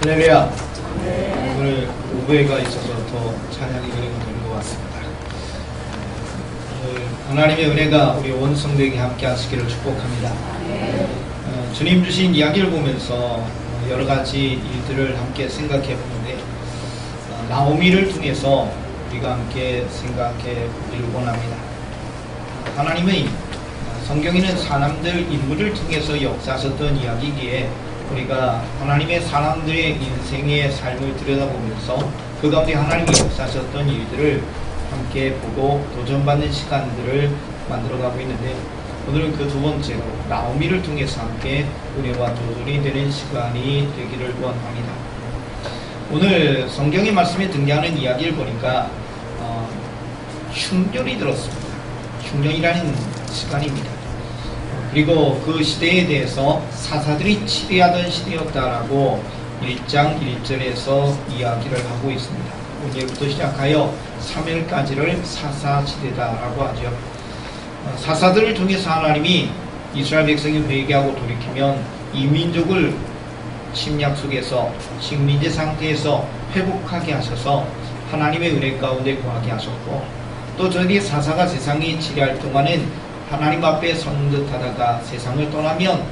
할렐루야. 오늘 오후회가 있어서 더 찬양이 은혜가 되는 것 같습니다. 오늘 하나님의 은혜가 우리 온 성도에게 함께 하시기를 축복합니다. 주님 주신 이야기를 보면서 여러 가지 일들을 함께 생각해 보는데 나오미를 통해서 우리가 함께 생각해 보기를 원합니다. 하나님의 성경에는 사람들 인물을 통해서 역사하셨던 이야기기에 우리가 하나님의 사람들의 인생의 삶을 들여다보면서 그 가운데 하나님이 역사하셨던 일들을 함께 보고 도전받는 시간들을 만들어가고 있는데 오늘은 그 두 번째로 나오미를 통해서 함께 은혜와 도전이 되는 시간이 되기를 원합니다. 오늘 성경의 말씀에 등장하는 이야기를 보니까 흉년이 들었습니다. 흉년이라는 시간입니다. 그리고 그 시대에 대해서 사사들이 치리하던 시대였다라고 1장 1절에서 이야기를 하고 있습니다. 오늘부터 시작하여 3일까지를 사사시대다라고 하죠. 사사들을 통해서 하나님이 이스라엘 백성이 회개하고 돌이키면 이 민족을 침략 속에서 식민지 상태에서 회복하게 하셔서 하나님의 은혜 가운데 거하게 하셨고, 또 저희 사사가 세상에 치리할 동안은 하나님 앞에 선 듯하다가 세상을 떠나면,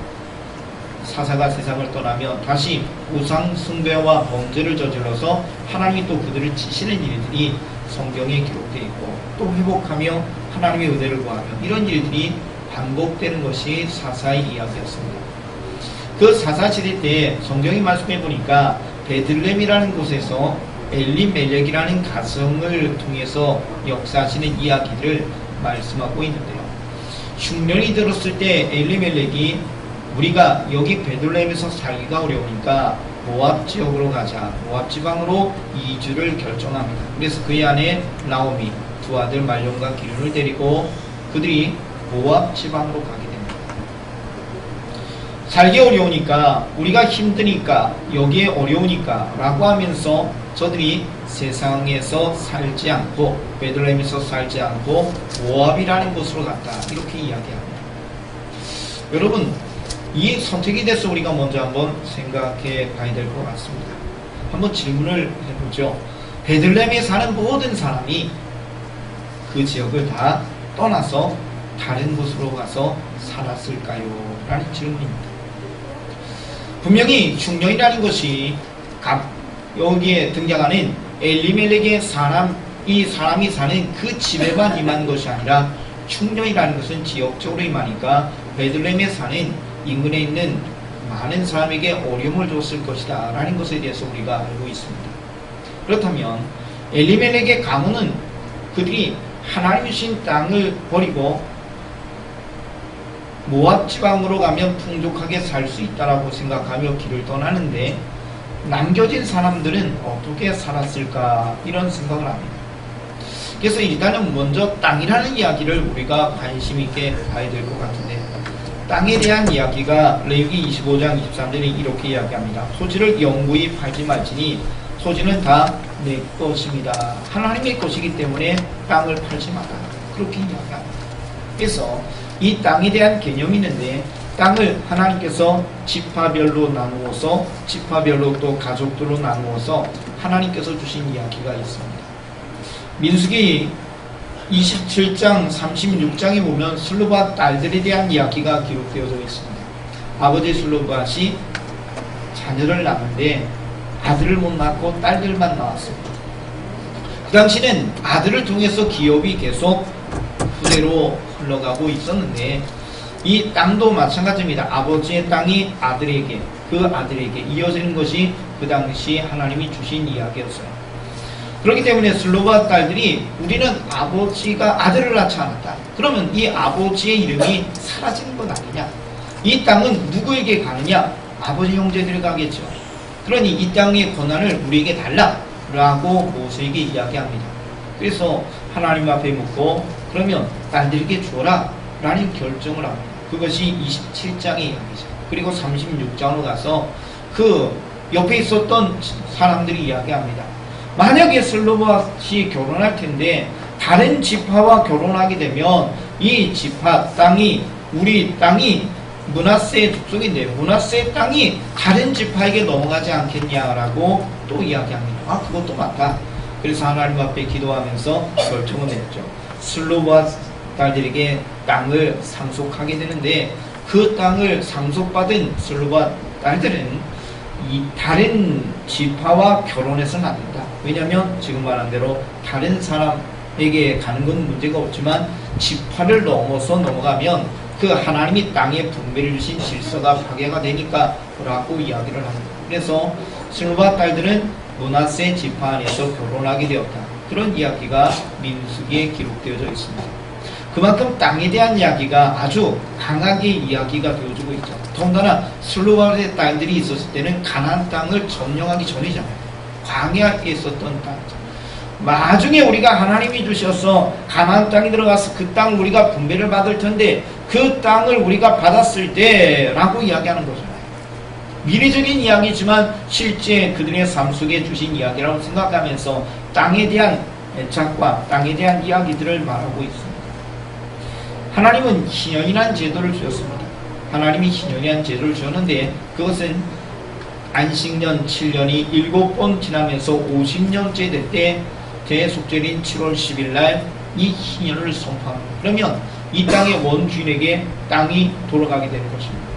사사가 세상을 떠나면 다시 우상 숭배와 범죄를 저질러서 하나님이 또 그들을 치시는 일들이 성경에 기록되어 있고, 또 회복하며 하나님의 은혜를 구하며 이런 일들이 반복되는 것이 사사의 이야기였습니다. 그 사사시대 때 성경이 말씀해 보니까 베들레헴이라는 곳에서 엘리멜렉이라는 가성을 통해서 역사하시는 이야기들을 말씀하고 있는데요. 흉년이 들었을 때 엘리멜렉이 우리가 여기 베들레헴에서 살기가 어려우니까 모압 지역으로 가자, 모압 지방으로 이주를 결정합니다. 그래서 그의 아내 나오미 두 아들 말론과 기륜을 데리고 그들이 모압 지방으로 가게 됩니다. 살기 어려우니까, 우리가 힘드니까, 여기에 어려우니까 라고 하면서 저들이 세상에서 살지 않고 베들레헴에서 살지 않고 모압이라는 곳으로 갔다, 이렇게 이야기합니다. 여러분, 이 선택에 대해서 우리가 먼저 한번 생각해 봐야 될 것 같습니다. 한번 질문을 해보죠. 베들레헴에 사는 모든 사람이 그 지역을 다 떠나서 다른 곳으로 가서 살았을까요? 라는 질문입니다. 분명히 흉년이라는 것이 여기에 등장하는 엘리멜렉의 이 사람이 사는 그 집에만 임한 것이 아니라 흉년이라는 것은 지역적으로 임하니까 베들레헴에 사는 인근에 있는 많은 사람에게 어려움을 줬을 것이다 라는 것에 대해서 우리가 알고 있습니다. 그렇다면 엘리멜렉의 가문은 그들이 하나님이 주신 땅을 버리고 모압 지방으로 가면 풍족하게 살 수 있다라고 생각하며 길을 떠나는데, 남겨진 사람들은 어떻게 살았을까, 이런 생각을 합니다. 그래서 일단은 먼저 땅이라는 이야기를 우리가 관심 있게 봐야 될 것 같은데, 땅에 대한 이야기가 레위기 25장 23절에 이렇게 이야기합니다. 토지를 영구히 팔지 말지니 토지는 다 내 것입니다. 하나님의 것이기 때문에 땅을 팔지 마라, 그렇게 이야기합니다. 그래서 이 땅에 대한 개념이 있는데, 땅을 하나님께서 지파별로 나누어서, 지파별로 또 가족들로 나누어서 하나님께서 주신 이야기가 있습니다. 민수기 27장 36장에 보면 슬로밧 딸들에 대한 이야기가 기록되어져 있습니다. 아버지 슬로밧이 자녀를 낳는데 아들을 못 낳고 딸들만 낳았습니다. 그 당시는 아들을 통해서 기업이 계속 후대로 흘러가고 있었는데, 이 땅도 마찬가지입니다. 아버지의 땅이 아들에게, 그 아들에게 이어지는 것이 그 당시 하나님이 주신 이야기였어요. 그렇기 때문에 슬로밧 딸들이 우리는 아버지가 아들을 낳지 않았다, 그러면 이 아버지의 이름이 사라지는 것 아니냐, 이 땅은 누구에게 가느냐, 아버지 형제들이 가겠죠. 그러니 이 땅의 권한을 우리에게 달라 라고 모세에게 이야기합니다. 그래서 하나님 앞에 묻고, 그러면 딸들에게 주어라 라는 결정을 합니다. 그것이 27장의 이야기죠. 그리고 36장으로 가서 그 옆에 있었던 사람들이 이야기합니다. 만약에 슬로밧이 결혼할 텐데 다른 지파와 결혼하게 되면 이 지파 땅이, 우리 땅이 므낫세의 족속인데 므낫세의 땅이 다른 지파에게 넘어가지 않겠냐라고 또 이야기합니다. 아, 그것도 맞다. 그래서 하나님 앞에 기도하면서 결정을 내렸죠. 슬로바 딸들에게 땅을 상속하게 되는데 그 땅을 상속받은 슬로바 딸들은 이 다른 지파와 결혼해서는 안 된다. 왜냐하면 지금 말한 대로 다른 사람에게 가는 건 문제가 없지만 지파를 넘어서 넘어가면 그 하나님이 땅에 분배를 주신 질서가 파괴가 되니까 라고 이야기를 합니다. 그래서 슬로바 딸들은 므낫세 지파 안에서 결혼하게 되었다. 그런 이야기가 민수기에 기록되어져 있습니다. 그만큼 땅에 대한 이야기가 아주 강하게 이야기가 되어지고 있죠. 더군다나 슬로바의 딸들이 있었을 때는 가나안 땅을 점령하기 전이잖아요. 광야에 있었던 땅이죠. 나중에 우리가 하나님이 주셔서 가나안 땅에 들어가서 그 땅을 우리가 분배를 받을 텐데 그 땅을 우리가 받았을 때라고 이야기하는 거잖아요. 미래적인 이야기지만 실제 그들의 삶 속에 주신 이야기라고 생각하면서 땅에 대한 애착과 땅에 대한 이야기들을 말하고 있습니다. 하나님은 희년이라는 제도를 주셨습니다. 하나님이 희년이라는 제도를 주셨는데 그것은 안식년 7년이 7번 지나면서 50년째 될 때 대속절인 7월 10일 날 이 희년을 선포합니다. 그러면 이 땅의 원주인에게 땅이 돌아가게 되는 것입니다.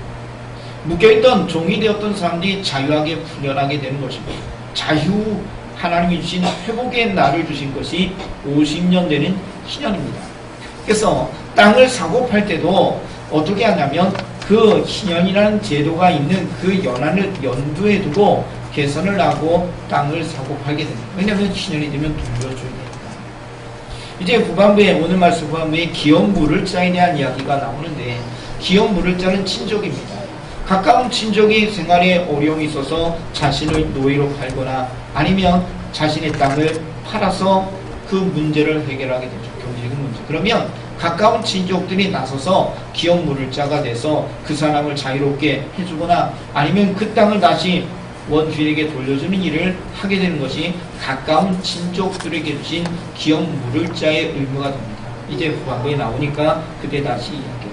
묶여있던 종이 되었던 사람들이 자유하게 풀려나게 되는 것입니다. 자유, 하나님이 주신 회복의 날을 주신 것이 50년 되는 희년입니다. 그래서 땅을 사고 팔 때도 어떻게 하냐면 그 희년이라는 제도가 있는 그 연한을 연두에 두고 계산을 하고 땅을 사고 팔게 됩니다. 왜냐하면 희년이 되면 돌려줘야 됩니다. 이제 후반부에 오늘 말씀 후반부에 기업 물을자에 대한 이야기가 나오는데 기업 물을자는 친족입니다. 가까운 친족이 생활에 어려움이 있어서 자신을 노예로 팔거나 아니면 자신의 땅을 팔아서 그 문제를 해결하게 되죠. 경제적인 문제. 그러면 가까운 친족들이 나서서 기업 물을자가 돼서 그 사람을 자유롭게 해주거나 아니면 그 땅을 다시 원주인에게 돌려주는 일을 하게 되는 것이 가까운 친족들에게 주신 기업 물을자의 의무가 됩니다. 이제 후반부에 나오니까 그때 다시 이야기해요.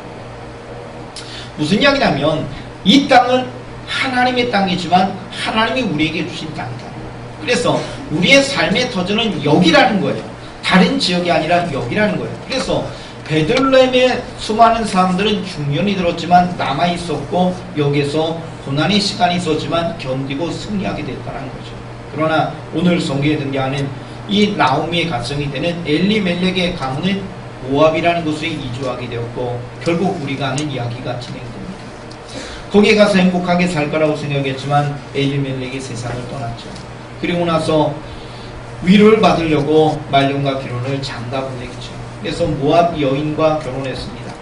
무슨 이야기냐면 이 땅은 하나님의 땅이지만 하나님이 우리에게 주신 땅이다. 그래서 우리의 삶의 터전은 여기라는 거예요. 다른 지역이 아니라 여기라는 거예요. 그래서 베들레헴의 수많은 사람들은 흉년이 들었지만 남아있었고 여기에서 고난의 시간이 있었지만 견디고 승리하게 됐다는 거죠. 그러나 오늘 성경에 등장하는 이 나오미의 가정이 되는 엘리멜렉의 가문은 모압이라는 곳에 이주하게 되었고 결국 우리가 아는 이야기가 진행됩니다. 거기에 가서 행복하게 살 거라고 생각했지만 엘리멜렉이 세상을 떠났죠. 그리고 나서 위로를 받으려고 말론과 기론을 장가 보내겠죠. 그래서 모압 여인과 결혼했습니다.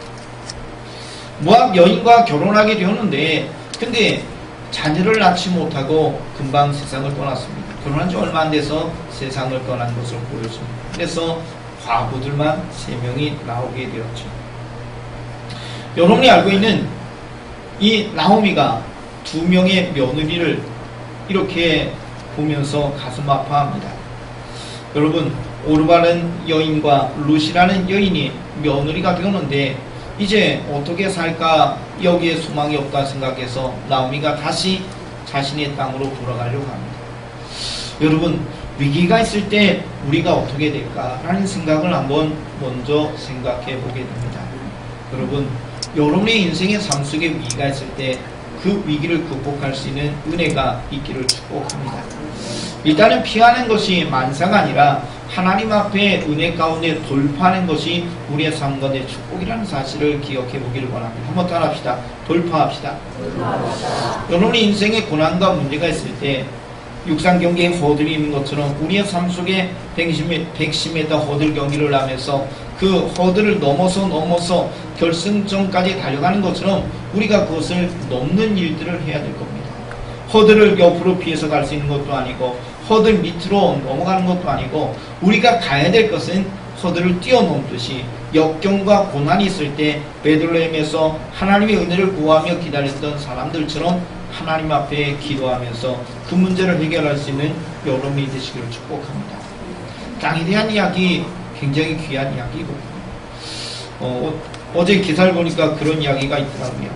모압 여인과 결혼하게 되었는데 근데 자녀를 낳지 못하고 금방 세상을 떠났습니다. 결혼한 지 얼마 안 돼서 세상을 떠난 것을 보여줍니다. 그래서 과부들만 3명이 나오게 되었죠. 여러분이 알고 있는 이 나오미가 2명의 며느리를 이렇게 보면서 가슴 아파합니다. 여러분, 오르바는 여인과 루시라는 여인이 며느리가 되었는데 이제 어떻게 살까 여기에 소망이 없다 생각해서 나오미가 다시 자신의 땅으로 돌아가려고 합니다. 여러분, 위기가 있을 때 우리가 어떻게 될까라는 생각을 한번 먼저 생각해 보게 됩니다. 여러분, 여러분의 인생의 삶 속에 위기가 있을 때 그 위기를 극복할 수 있는 은혜가 있기를 축복합니다. 일단은 피하는 것이 만사가 아니라 하나님 앞에 은혜 가운데 돌파하는 것이 우리의 삶 가운데 축복이라는 사실을 기억해 보기를 원합니다. 한번 따라합시다. 돌파합시다. 여러분의 인생에 고난과 문제가 있을 때 육상 경기에 허들이 있는 것처럼 우리의 삶 속에 110m 허들 경기를 하면서 그 허들을 넘어서 결승점까지 달려가는 것처럼 우리가 그것을 넘는 일들을 해야 될 겁니다. 허들을 옆으로 피해서 갈 수 있는 것도 아니고 허들 밑으로 넘어가는 것도 아니고 우리가 가야 될 것은 허들을 뛰어넘듯이 역경과 고난이 있을 때 베들레헴에서 하나님의 은혜를 구하며 기다렸던 사람들처럼 하나님 앞에 기도하면서 그 문제를 해결할 수 있는 여러분이 되시기를 축복합니다. 땅에 대한 이야기 굉장히 귀한 이야기거든요. 어제 기사를 보니까 그런 이야기가 있더라고요.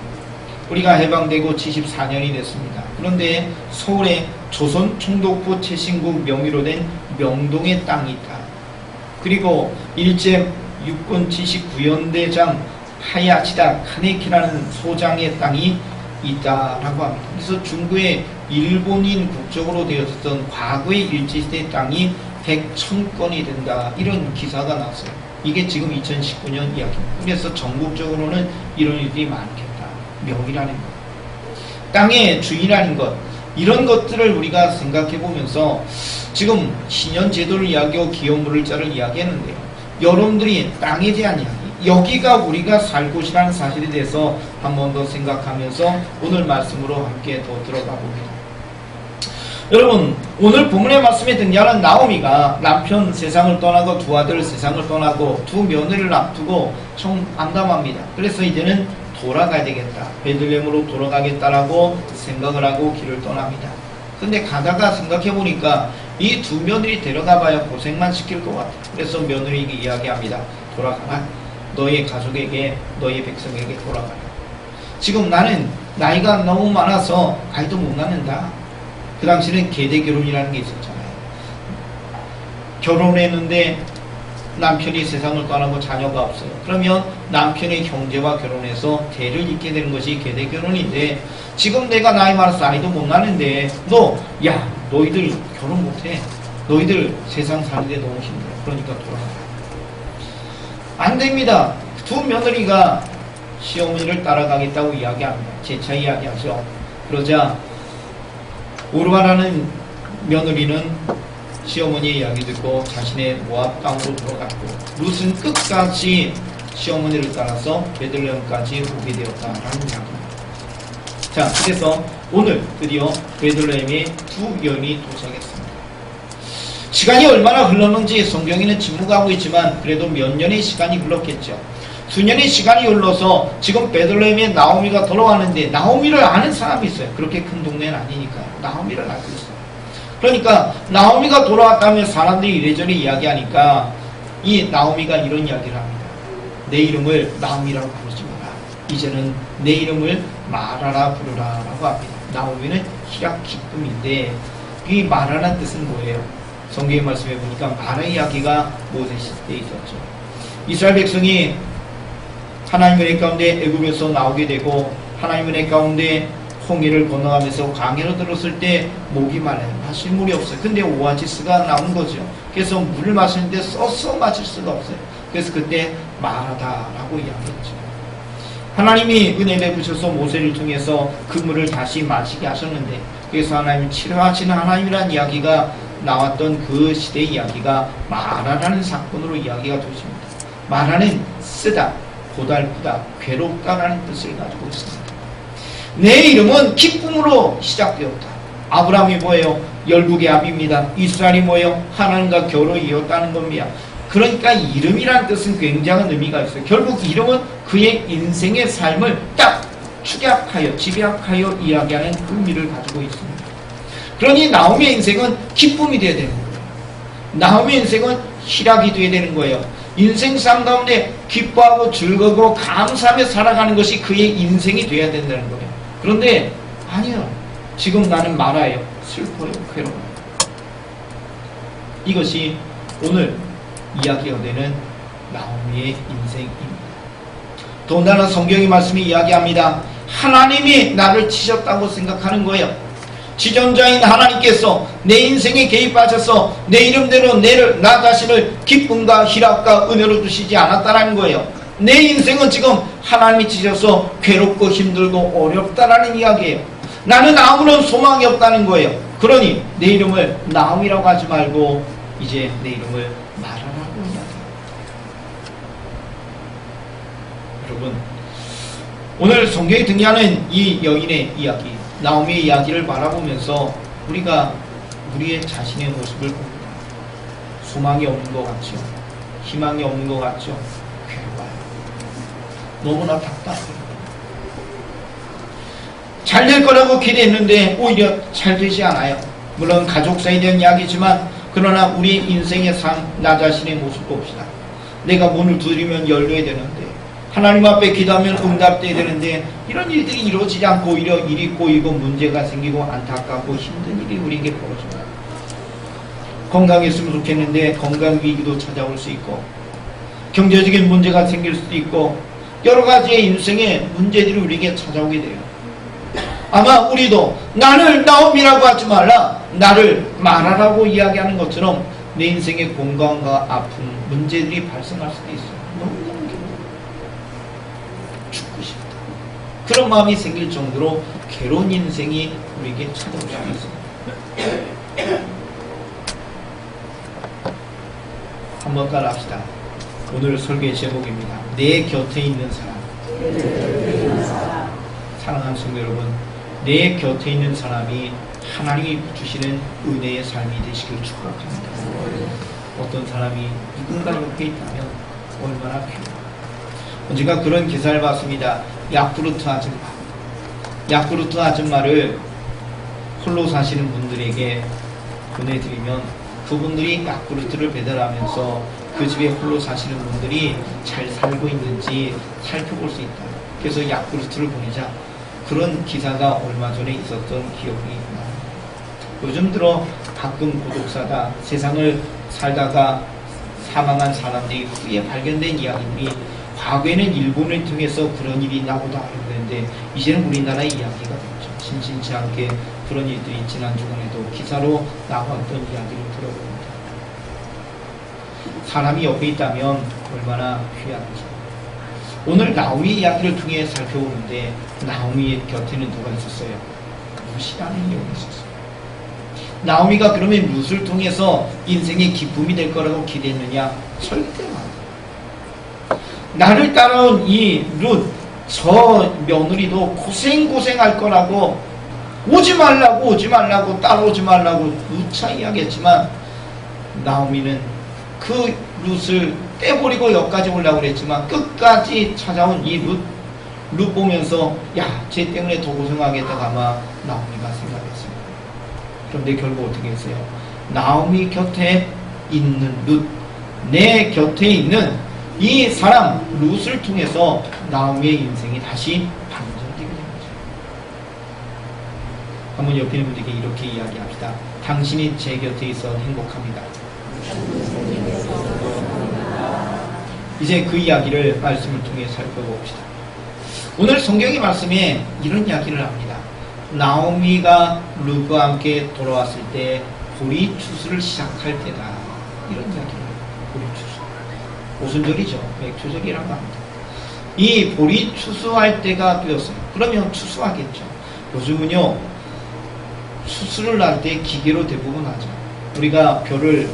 우리가 해방되고 74년이 됐습니다. 그런데 서울에 조선 총독부 최신국 명의로 된 명동의 땅이 있다. 그리고 일제 육군 79연대장 하야시다 카네키라는 소장의 땅이 있다라고 합니다. 그래서 중구에 일본인 국적으로 되었던 과거의 일제시대 땅이 100,000건이 된다. 이런 기사가 나왔어요. 이게 지금 2019년 이야기입니다. 그래서 전국적으로는 이런 일들이 많겠다. 명이라는 것, 땅의 주인이라는 것, 이런 것들을 우리가 생각해 보면서 지금 신현제도를 이야기하고 기업물을자를 이야기했는데요. 여러분들이 땅에 대한 이야기, 여기가 우리가 살 곳이라는 사실에 대해서 한 번 더 생각하면서 오늘 말씀으로 함께 더 들어가 봅니다. 여러분, 오늘 본문의 말씀에 등장하는 나오미가 남편 세상을 떠나고 두 아들 세상을 떠나고 두 며느리를 앞두고 좀 암담합니다. 그래서 이제는 돌아가야 되겠다, 베들레헴으로 돌아가겠다라고 생각을 하고 길을 떠납니다. 근데 가다가 생각해 보니까 이 두 며느리 데려가 봐야 고생만 시킬 것 같아. 그래서 며느리에게 이야기합니다. 돌아가라. 너의 가족에게, 너의 백성에게 돌아가라. 지금 나는 나이가 너무 많아서 아이도 못 낳는다. 그 당시는 계대 결혼이라는 게 있었잖아요. 결혼했는데 남편이 세상을 떠나고 자녀가 없어요. 그러면 남편의 형제와 결혼해서 대를 잇게 되는 것이 계대 결혼인데, 지금 내가 나이 많아서 아이도 못 낳는데 너희들 결혼 못해. 너희들 세상 사는데 너무 힘들어. 그러니까 돌아가라. 안 됩니다. 두 며느리가 시어머니를 따라가겠다고 이야기합니다. 재차 이야기하죠. 그러자 오르바라는 며느리는 시어머니의 이야기 듣고 자신의 모압 땅으로 들어갔고, 룻은 끝까지 시어머니를 따라서 베들레헴까지 오게 되었다라는 이야기입니다. 자, 그래서 오늘 드디어 베들레헴에 두 여인이 도착했습니다. 시간이 얼마나 흘렀는지 성경에는 침묵하고 있지만 그래도 몇 년의 시간이 흘렀겠죠. 수년의 시간이 흘러서 지금 베들레헴에 나오미가 돌아왔는데, 나오미를 아는 사람이 있어요. 그렇게 큰 동네는 아니니까요. 나오미를 알고 있어요. 그러니까 나오미가 돌아왔다면 사람들이 이래저래 이야기하니까 이 나오미가 이런 이야기를 합니다. 내 이름을 나오미라고 부르지 마라. 이제는 내 이름을 마라라 부르라 라고 합니다. 나오미는 희락 기쁨인데, 이 마라라는 뜻은 뭐예요? 성경의 말씀에 보니까 마라 이야기가 모세 시대에 있었죠. 이스라엘 백성이 하나님의 은혜 가운데 애굽에서 나오게 되고, 하나님의 은혜 가운데 홍해를 건너가면서 강에로 들었을 때 목이 말라요. 마실 물이 없어요. 근데 오아시스가 나온 거죠. 그래서 물을 마시는데 써서 마실 수가 없어요. 그래서 그때 마라다라고 이야기했죠. 하나님이 은혜 베푸셔서 모세를 통해서 그 물을 다시 마시게 하셨는데, 그래서 하나님이 치료하시는 하나님이라는 이야기가 나왔던 그 시대의 이야기가 마라라는 사건으로 이야기가 되십니다. 마라는 쓰다, 고달프다, 괴롭다라는 뜻을 가지고 있습니다. 내 이름은 기쁨으로 시작되었다. 아브라함이 뭐예요? 열국의 아비입니다. 이스라엘이 뭐예요? 하나님과 겨로 이었다는 겁니다. 그러니까 이름이라는 뜻은 굉장한 의미가 있어요. 결국 이름은 그의 인생의 삶을 딱 축약하여, 집약하여 이야기하는 의미를 가지고 있습니다. 그러니 나오미의 인생은 기쁨이 되어야 되는 거예요. 나오미의 인생은 희락이 되어야 되는 거예요. 인생 삶 가운데 기뻐하고 즐거워 감사하며 살아가는 것이 그의 인생이 되어야 된다는 거예요. 그런데 아니요, 지금 나는 말아요. 슬퍼요. 괴로워요. 이것이 오늘 이야기가 되는 나오미의 인생입니다. 더군다나 성경의 말씀이 이야기합니다. 하나님이 나를 치셨다고 생각하는 거예요. 지존자인 하나님께서 내 인생에 개입하셔서 내 이름대로 나 자신을 기쁨과 희락과 은혜로 주시지 않았다는 거예요. 내 인생은 지금 하나님이 치셔서 괴롭고 힘들고 어렵다라는 이야기예요. 나는 아무런 소망이 없다는 거예요. 그러니 내 이름을 나오미라고 하지 말고 이제 내 이름을 마라라고 이야기합니다. 여러분, 오늘 성경에 등장하는 이 여인의 이야기, 나오미의 이야기를 바라보면서 우리가 우리의 자신의 모습을 봅니다. 소망이 없는 것 같죠? 희망이 없는 것 같죠? 괴로워요. 너무나 답답해요. 잘 될 거라고 기대했는데 오히려 잘 되지 않아요. 물론 가족 사이에 대한 이야기지만, 그러나 우리 인생의 삶, 나 자신의 모습 봅시다. 내가 문을 두드리면 열려야 되는데, 하나님 앞에 기도하면 응답돼야 되는데 이런 일들이 이루어지지 않고 오히려 일이 꼬이고 문제가 생기고 안타깝고 힘든 일이 우리에게 벌어져요. 건강했으면 좋겠는데 건강 위기도 찾아올 수 있고 경제적인 문제가 생길 수도 있고 여러 가지의 인생의 문제들이 우리에게 찾아오게 돼요. 아마 우리도 나를 나옴이라고 하지 말라, 나를 말하라고 이야기하는 것처럼 내 인생의 건강과 아픔, 문제들이 발생할 수도 있어요. 너무너무 힘들어요. 죽고 싶다. 그런 마음이 생길 정도로 괴로운 인생이 우리에게 찾아올 수도 있어요. 한번 따라합시다. 오늘 설교의 제목입니다. 내 곁에 있는 사람. 사랑하는 성도 여러분, 내 곁에 있는 사람이 하나님이 주시는 은혜의 삶이 되시길 축복합니다. 어떤 사람이 누군가 옆에 있다면 얼마나 필요해요. 언젠가 그런 기사를 봤습니다. 야쿠르트 아줌마를 홀로 사시는 분들에게 보내드리면 그분들이 야쿠르트를 배달하면서 그 집에 홀로 사시는 분들이 잘 살고 있는지 살펴볼 수 있다. 그래서 야쿠르트를 보내자. 그런 기사가 얼마 전에 있었던 기억이 납니다. 요즘 들어 가끔 고독사다, 세상을 살다가 사망한 사람들이 후에 발견된 이야기들이 과거에는 일본을 통해서 그런 일이 나보다 그랬는데 이제는 우리나라의 이야기가 됐죠. 심심치 않게 그런 일들이 지난 주간에도 기사로 나왔던 이야기를 들어봅니다. 사람이 옆에 있다면 얼마나 귀하죠. 오늘 나오미 이야기를 통해 살펴보는데 나오미의 곁에는 누가 있었어요? 룻이라는 여인이 있었어요. 나오미가 그러면 룻을 통해서 인생의 기쁨이 될 거라고 기대했느냐? 절대 안. 나를 따라온 이 룻, 저 며느리도 고생할 거라고 오지 말라고 따라오지 말라고 누차 이야기했지만 나오미는 그 룻을 떼버리고 여기까지 오려고 그랬지만 끝까지 찾아온 이 룻 보면서 야, 쟤 때문에 더 고생하겠다가 아마 나오미가 생각했어요. 그런데 결국 어떻게 했어요? 나오미 곁에 있는 룻, 내 곁에 있는 이 사람 룻을 통해서 나오미의 인생이 다시 반전되게 된 거죠. 한번 옆에 있는 분들에게 이렇게 이야기합시다. 당신이 제 곁에 있어 행복합니다. 이제 그 이야기를 말씀을 통해 살펴봅시다. 오늘 성경의 말씀에 이런 이야기를 합니다. 나오미가 룻과 함께 돌아왔을 때 보리 추수를 시작할 때다. 이런 이야기를 해요. 보리 추수. 오순절이죠. 맥추절이라고 합니다. 이 보리 추수할 때가 되었어요. 그러면 추수하겠죠. 요즘은요, 추수를 할 때 기계로 대부분 하죠. 우리가 벼를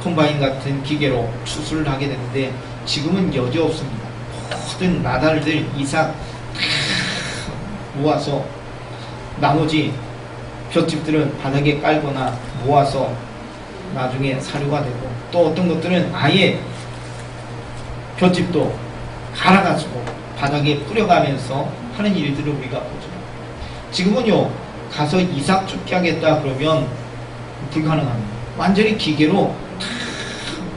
콤바인 같은 기계로 추수를 하게 되는데 지금은 여지 없습니다. 모든 나달들 이삭 다 모아서 나머지 볏짚들은 바닥에 깔거나 모아서 나중에 사료가 되고 또 어떤 것들은 아예 볏짚도 갈아가지고 바닥에 뿌려가면서 하는 일들을 우리가 보죠. 지금은요, 가서 이삭 줍기 하겠다 그러면 불가능합니다. 완전히 기계로 다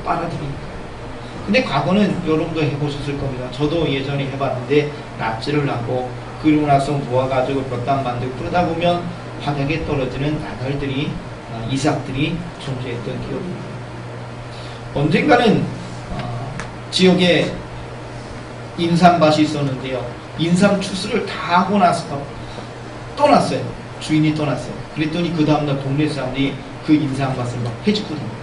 빨아들이니까. 근데 과거는 여러분도 해보셨을 겁니다. 저도 예전에 해봤는데 납치를 하고 그리고 나서 모아가지고 볕당 만들고 그러다 보면 바닥에 떨어지는 나달들이 이삭들이 존재했던 기억입니다. 언젠가는 지역에 인삼밭이 있었는데요. 인삼 추수를 다 하고 나서 떠났어요. 주인이 떠났어요. 그랬더니 그 다음날 동네 사람들이 그 인삼밭을 막 해집거든요.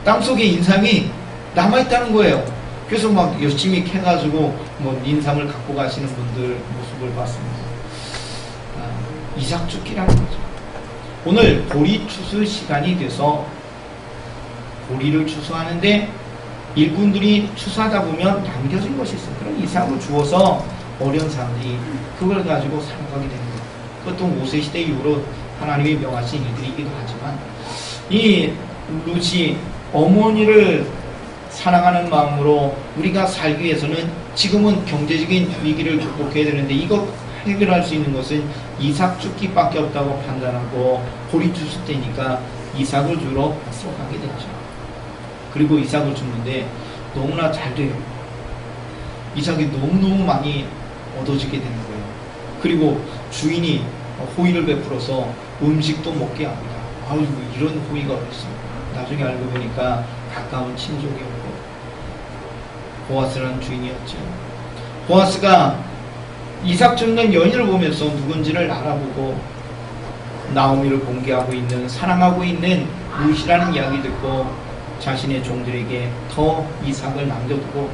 땅속에 인삼이 남아있다는 거예요. 그래서 막 열심히 캐가지고 뭐 인삼을 갖고 가시는 분들 모습을 봤습니다. 이삭죽기라는 거죠. 오늘 보리 추수 시간이 돼서 보리를 추수하는데 일꾼들이 추수하다 보면 남겨진 것이 있어요. 그럼 이삭을 주어서 어려운 사람들이 그걸 가지고 살아가게 됩니다. 그것도 모세시대 이후로 하나님이 명하신 일들이기도 하지만 이 룻이 어머니를 사랑하는 마음으로 우리가 살기 위해서는 지금은 경제적인 위기를 극복해야 되는데 이거 해결할 수 있는 것은 이삭 줍기밖에 없다고 판단하고 보리 추수 때니까 이삭을 주러 쏘가게 됐죠. 그리고 이삭을 줬는데 너무나 잘 돼요. 이삭이 너무너무 많이 얻어지게 되는 거예요. 그리고 주인이 호의를 베풀어서 음식도 먹게 합니다. 아유, 이런 호의가 어딨어. 나중에 알고 보니까 가까운 친족이었고 보아스라는 주인이었죠. 보아스가 이삭 죽는 여인을 보면서 누군지를 알아보고 나오미를 공개하고 있는, 사랑하고 있는 루시라는 이야기 듣고 자신의 종들에게 더 이삭을 남겨두고,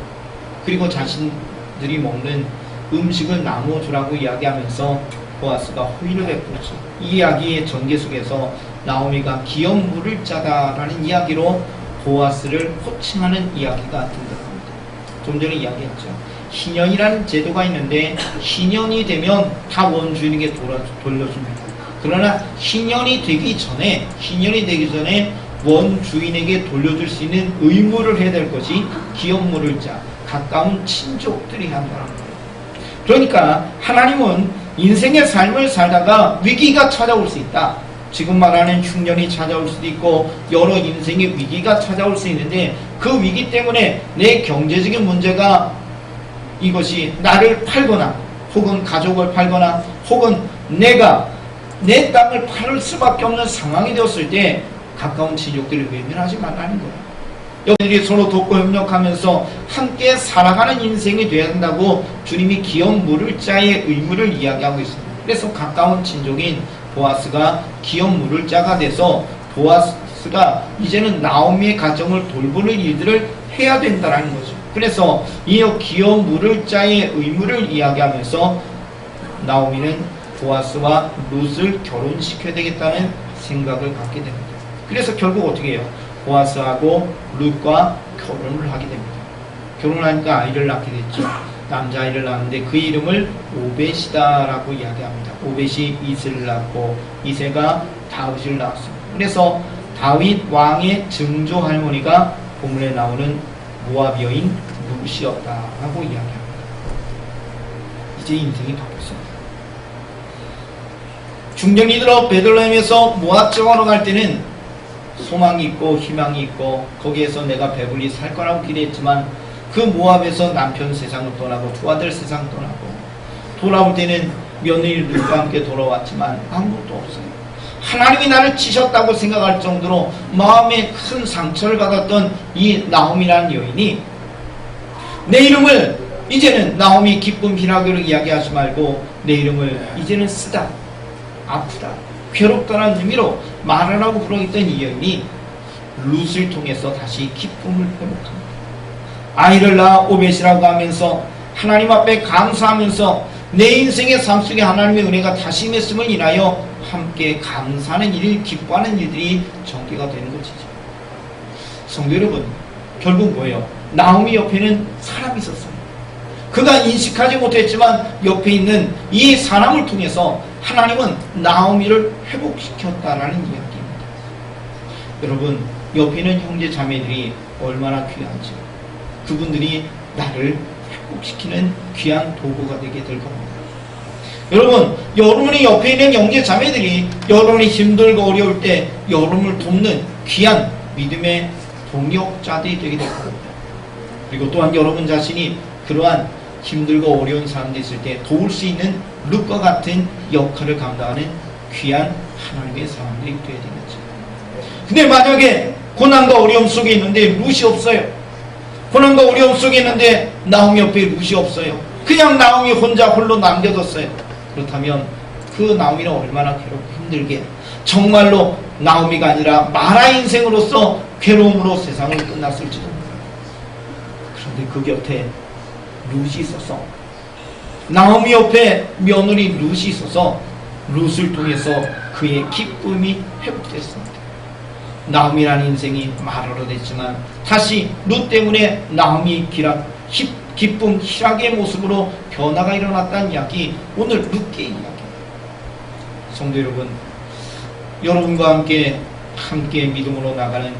그리고 자신들이 먹는 음식을 나눠주라고 이야기하면서 보아스가 호의를 베풀었죠. 이 이야기의 전개 속에서 나오미가 기업 물을 짜다라는 이야기로 보아스를 호칭하는 이야기가 등장합니다. 좀 전에 이야기했죠. 희년이라는 제도가 있는데 희년이 되면 다 원주인에게 돌려줍니다. 그러나 희년이 되기 전에 원주인에게 돌려줄 수 있는 의무를 해야 될 것이 기업물을 짜, 가까운 친족들이 한다는 거예요. 그러니까 하나님은 인생의 삶을 살다가 위기가 찾아올 수 있다. 지금 말하는 흉년이 찾아올 수도 있고 여러 인생의 위기가 찾아올 수 있는데, 그 위기 때문에 내 경제적인 문제가, 이것이 나를 팔거나 혹은 가족을 팔거나 혹은 내가 내 땅을 팔을 수밖에 없는 상황이 되었을 때 가까운 친족들을 외면하지 말라는 거예요. 여러분들이 서로 돕고 협력하면서 함께 살아가는 인생이 되어야 한다고 주님이 기업 물을 자의 의무를 이야기하고 있습니다. 그래서 가까운 친족인 보아스가 기업 물을 자가 돼서 보아스가 이제는 나오미의 가정을 돌보는 일들을 해야 된다는 거죠. 그래서 이 기업 물을 자의 의무를 이야기하면서 나오미는 보아스와 룻을 결혼시켜야 되겠다는 생각을 갖게 됩니다. 그래서 결국 어떻게 해요? 보아스하고 룻과 결혼을 하게 됩니다. 결혼하니까 아이를 낳게 됐죠. 남자아이를 낳았는데 그 이름을 오벳이다라고 이야기합니다. 오벳이 이세를 낳고 이세가 다윗을 낳았습니다. 그래서 다윗 왕의 증조 할머니가 본문에 나오는 모압 여인 룻이었다라고 이야기합니다. 이제 인생이 바뀌었습니다. 중년이 들어 베들레헴에서 모압 지방으로 갈 때는 소망이 있고 희망이 있고 거기에서 내가 배불리 살 거라고 기대했지만 그 모압에서 남편 세상을 떠나고 두 아들 세상 떠나고 돌아올 때는 며느리 룻과 함께 돌아왔지만 아무것도 없어요. 하나님이 나를 치셨다고 생각할 정도로 마음에 큰 상처를 받았던 이 나오미라는 여인이 내 이름을 이제는 나오미 기쁨 희락으로 이야기하지 말고 내 이름을 이제는 쓰다, 아프다, 괴롭다는 의미로 말하라고 부르겠던 이 여인이 룻을 통해서 다시 기쁨을 회복합니다. 아이를 낳아 오벳이라고 하면서 하나님 앞에 감사하면서 내 인생의 삶 속에 하나님의 은혜가 다시 임했음을 인하여 함께 감사하는 일, 기뻐하는 일들이 전개가 되는 것이죠. 성도 여러분, 결국 뭐예요? 나오미 옆에는 사람이 있었어요. 그가 인식하지 못했지만 옆에 있는 이 사람을 통해서 하나님은 나오미를 회복시켰다라는 이야기입니다. 여러분, 옆에 있는 형제 자매들이 얼마나 귀한지, 그분들이 나를 회복시키는 귀한 도구가 되게 될 겁니다. 여러분, 여러분의 옆에 있는 형제 자매들이 여러분이 힘들고 어려울 때 여러분을 돕는 귀한 믿음의 동역자들이 되게 될 겁니다. 그리고 또한 여러분 자신이 그러한 힘들고 어려운 사람들이 있을 때 도울 수 있는 룻과 같은 역할을 감당하는 귀한 하나님의 사람들이 되어야 되겠죠. 근데 만약에 고난과 어려움 속에 있는데 룻이 없어요. 고난과 어려움 속에 있는데 나오미 옆에 룻이 없어요. 그냥 나오미 혼자 홀로 남겨뒀어요. 그렇다면 그 나오미는 얼마나 괴롭고 힘들게, 정말로 나오미가 아니라 마라 인생으로서 괴로움으로 세상을 끝났을지도 모릅니다. 그런데 그 곁에 룻이 있어서, 나오미 옆에 며느리 룻이 있어서 룻을 통해서 그의 기쁨이 회복됐습니다. 나오미라는 인생이 말하러 됐지만 다시 룻 때문에 나오미 기쁨 희락의 모습으로 변화가 일어났다는 이야기, 오늘 룻의 이야기입니다. 성도 여러분, 여러분과 함께 믿음으로 나가는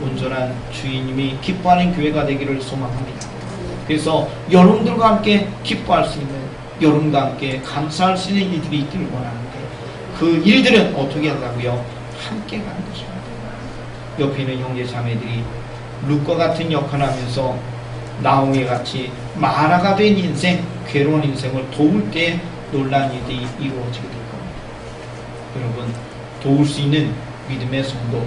온전한 주님이 기뻐하는 교회가 되기를 소망합니다. 그래서 여러분들과 함께 기뻐할 수 있는, 여러분과 함께 감사할 수 있는 일들이 있기를 원하는데 그 일들은 어떻게 하다고요? 함께 가는 것입니다. 옆에 있는 형제 자매들이 룻과 같은 역할을 하면서 나오미 같이 마라가 된 인생, 괴로운 인생을 도울 때 놀라운 일이 이루어지게 될 겁니다. 여러분, 도울 수 있는 믿음의 성도,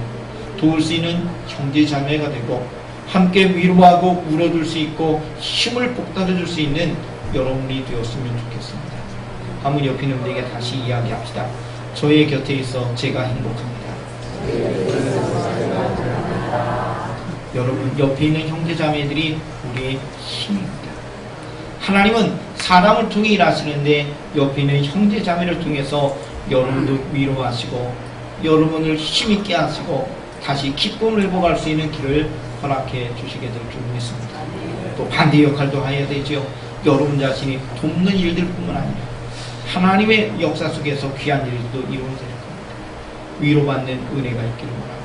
도울 수 있는 형제자매가 되고 함께 위로하고 울어줄 수 있고 힘을 북돋아줄 수 있는 여러분이 되었으면 좋겠습니다. 한번 옆에 있는 분에게 다시 이야기합시다. 저의 곁에 있어 제가 행복합니다. 여러분, 옆에 있는 형제자매들이 우리의 힘입니다. 하나님은 사람을 통해 일하시는데 옆에 있는 형제자매를 통해서 여러분도 위로하시고 여러분을 힘있게 하시고 다시 기쁨을 회복할 수 있는 길을 허락해 주시게 될 줄 믿습니다. 또 반대 역할도 해야 되죠. 여러분 자신이 돕는 일들 뿐만 아니라 하나님의 역사 속에서 귀한 일도 이루어질 겁니다. 위로받는 은혜가 있기를 원합니다.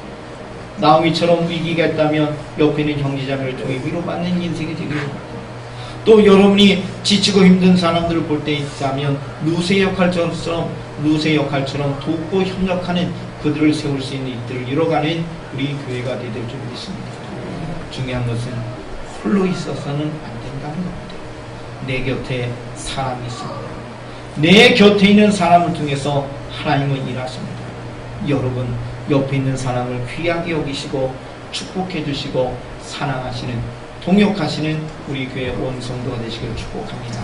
나오미처럼 위기가 있다면 옆에 있는 형제자매를 통해 위로받는 인생이 되기를 원합니다. 또 여러분이 지치고 힘든 사람들을 볼 때 있다면 루세 역할처럼 돕고 협력하는 그들을 세울 수 있는 일들을 이뤄가는 우리 교회가 되될 줄 믿습니다. 중요한 것은 홀로 있어서는 안 된다는 겁니다. 내 곁에 사람이 있습니다. 내 곁에 있는 사람을 통해서 하나님은 일하십니다. 여러분, 옆에 있는 사람을 귀하게 여기시고 축복해 주시고 사랑하시는, 동역하시는 우리 교회 온 성도가 되시기를 축복합니다.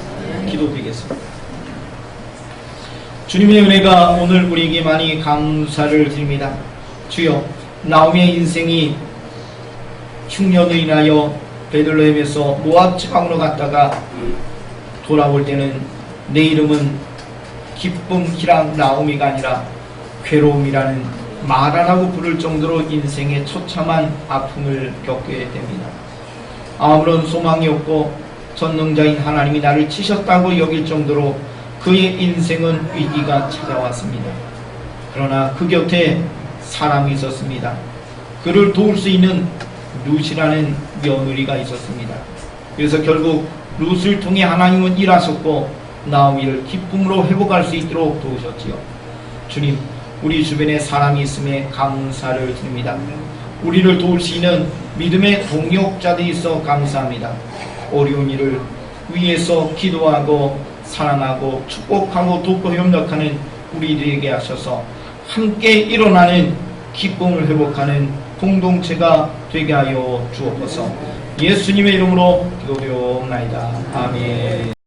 기도드리겠습니다. 주님의 은혜가 오늘 우리에게 많이 감사를 드립니다. 주여, 나오미의 인생이 흉년으로 인하여 베들레헴에서 모압 지방으로 갔다가 돌아올 때는 내 이름은 기쁨, 희락, 나오미가 아니라 괴로움이라는 마라라고 부를 정도로 인생의 처참한 아픔을 겪게 됩니다. 아무런 소망이 없고 전능자인 하나님이 나를 치셨다고 여길 정도로 그의 인생은 위기가 찾아왔습니다. 그러나 그 곁에 사람이 있었습니다. 그를 도울 수 있는 룻이라는 며느리가 있었습니다. 그래서 결국 룻을 통해 하나님은 일하셨고 나오미를 기쁨으로 회복할 수 있도록 도우셨지요. 주님, 우리 주변에 사람이 있음에 감사를 드립니다. 우리를 도울 수 있는 믿음의 동역자들이 있어 감사합니다. 어려운 일을 위해서 기도하고 사랑하고 축복하고 돕고 협력하는 우리들에게 하셔서 함께 일어나는 기쁨을 회복하는 공동체가 되게 하여 주옵소서. 예수님의 이름으로 기도드리옵나이다. 아멘.